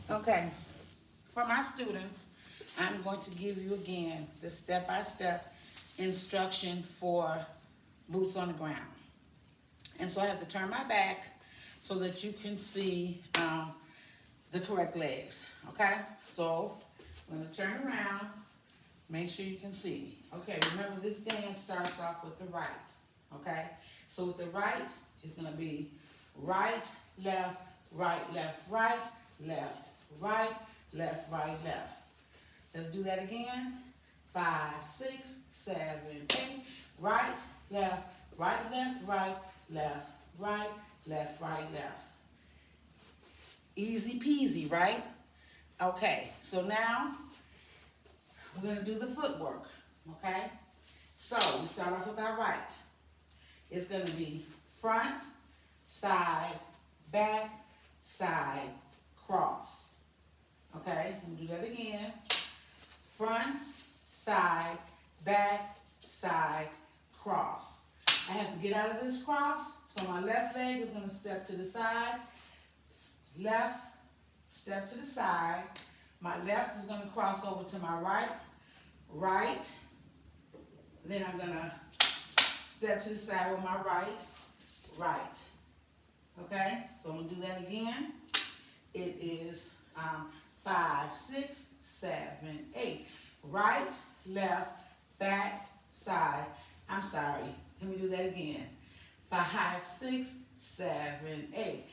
Okay, for my students, I'm going to give you again the step-by-step instruction for boots on the ground. And so I have to turn my back so that you can see the correct legs, okay? So I'm gonna turn around, make sure you can see. Okay, remember this dance starts off with the right, okay? So with the right, it's gonna be right, left, right, left, right, left, right, left, right, left. Let's do that again. 5, 6, 7, 8. Right, left, right, left, right, left, right, left, right, left. Easy peasy, right? Okay, so now we're gonna do the footwork, okay? So we start off with our right. It's gonna be front, side, back, side, cross. Okay, we'll do that again. Front, side, back, side, cross. I have to get out of this cross, so my left leg is gonna step to the side, left, step to the side. My left is gonna cross over to my right, right. Then I'm gonna step to the side with my right, right. Okay, so I'm gonna do that again. It is 5, 6, 7, 8. Right, left, back, side. I'm sorry. Let me do that again. 5, 6, 7, 8.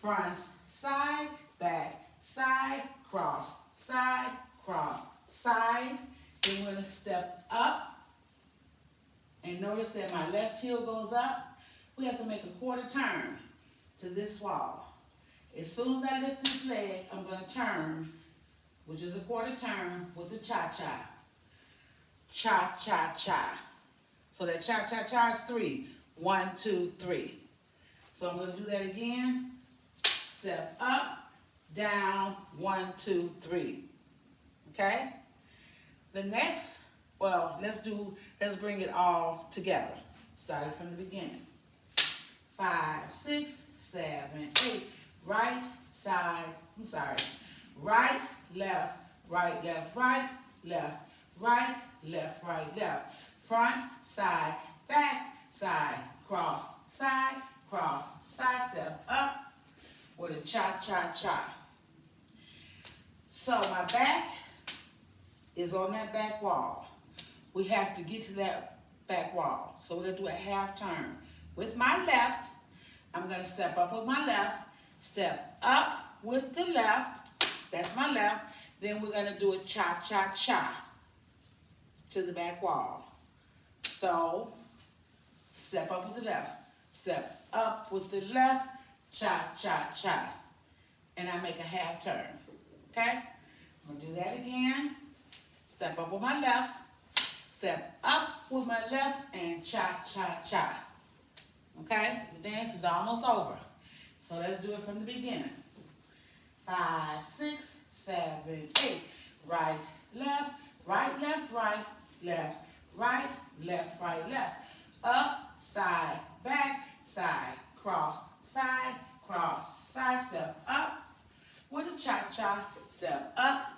Front, side, back, side, cross, side, cross, side. Then we're going to step up. And notice that my left heel goes up. We have to make a quarter turn to this wall. As soon as I lift this leg, I'm going to turn, which is a quarter turn, with a cha-cha. Cha-cha-cha. So that cha-cha-cha is 3. 1, 2, 3. So I'm going to do that again. Step up, down, 1, 2, 3. Okay? The next, well, let's bring it all together. Starting from the beginning. 5, 6, 7, 8. Right, side, right, left, right, left, right, left, right, left, right, left. Front, side, back, side, cross, side, step up with a cha-cha-cha. So my back is on that back wall. We have to get to that back wall. So we're going to do a half turn. With my left, I'm going to step up with my left, step up with the left, that's my left, then we're going to do a cha-cha-cha to the back wall. So, step up with the left, step up with the left, cha-cha-cha, and I make a half turn, okay? I'm going to do that again, step up with my left, step up with my left, and cha-cha-cha, okay? The dance is almost over. So let's do it from the beginning. 5, 6, 7, 8. Right, left, right, left, right, left, right, left, right, left. Up, side, back, side, cross, side, step up with a cha-cha, step up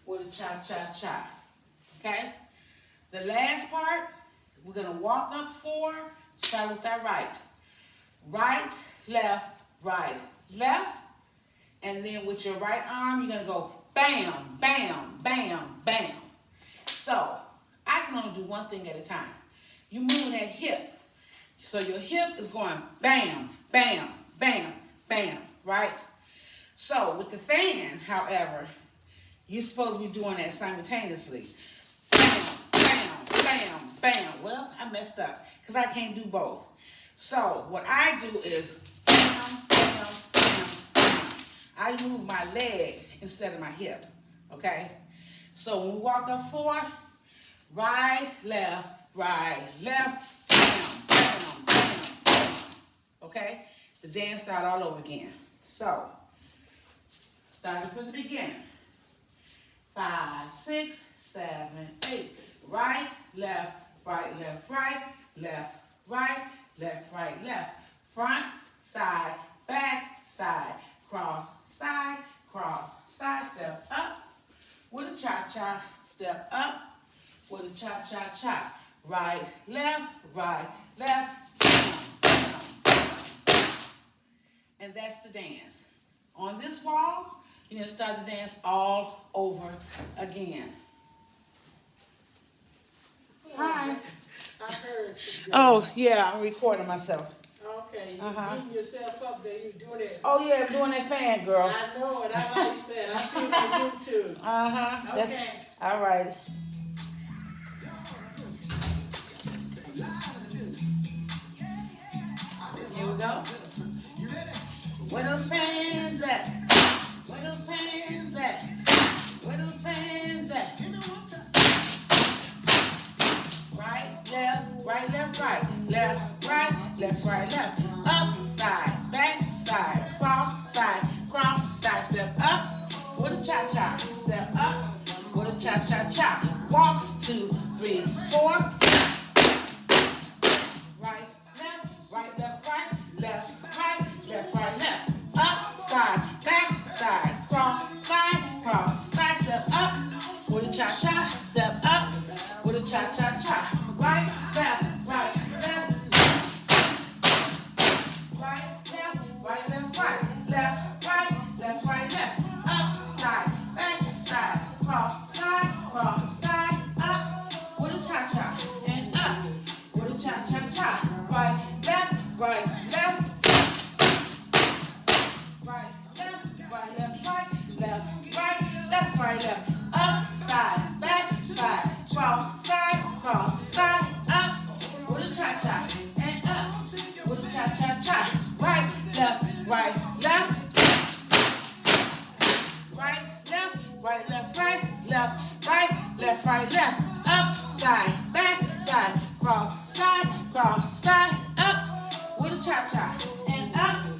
with a cha-cha-cha. Okay? The last part, we're going to walk up 4, start with our right. Right, left, right, left, and then with your right arm, you're going to go bam, bam, bam, bam. So, I can only do one thing at a time. You're moving that hip. So your hip is going bam, bam, bam, bam, right? So with the fan, however, you're supposed to be doing that simultaneously. Bam, bam, bam, bam. Well, I messed up because I can't do both. So what I do is bam, bam, bam, bam. I move my leg instead of my hip, okay? So when we walk up 4, right, left, bam, bam, bam, bam. Okay? The dance start all over again. So, starting from the beginning. 5, 6, 7, 8. Right, left, right, left, right, left, right, left, right, left. Front, side, back, side, cross, cross, side step up, with a cha-cha, step up, with a cha-cha-cha. Right, left, and that's the dance. On this wall, you're gonna start the dance all over again. Hi. I heard. Oh, yeah, I'm recording myself. Okay, you Uh-huh. beating yourself up there, you doing it. Oh, yeah, I'm doing that fan, girl. I know it, I like that, I see it on YouTube. Uh-huh. That's, Okay. all right. Here we go. Where those fans at? Where those fans at? Where those fans at? Right, left, right, left, right. Left, right, left, right, left. Up, side, back, side, cross, side, step up. With a cha-cha, step up. With a cha-cha-cha. Walk, 2, 3, 4. Right, left, right, left, right. Left, right, left. Up, side, back, side, cross, side, step up. With a cha-cha, step up. With a cha-cha-cha. Right, left, right, left, right, left. Up, side, back, side, cross, side, up. With a cha-cha, and up. With a cha-cha-cha. Right, left, right, left. Right, left, right, left. Up, side, back, side, cross, side, up. With a cha-cha, and up. With a cha-cha-cha. Right, left, left. Right, left, right, left. Up, side, back, side, cross,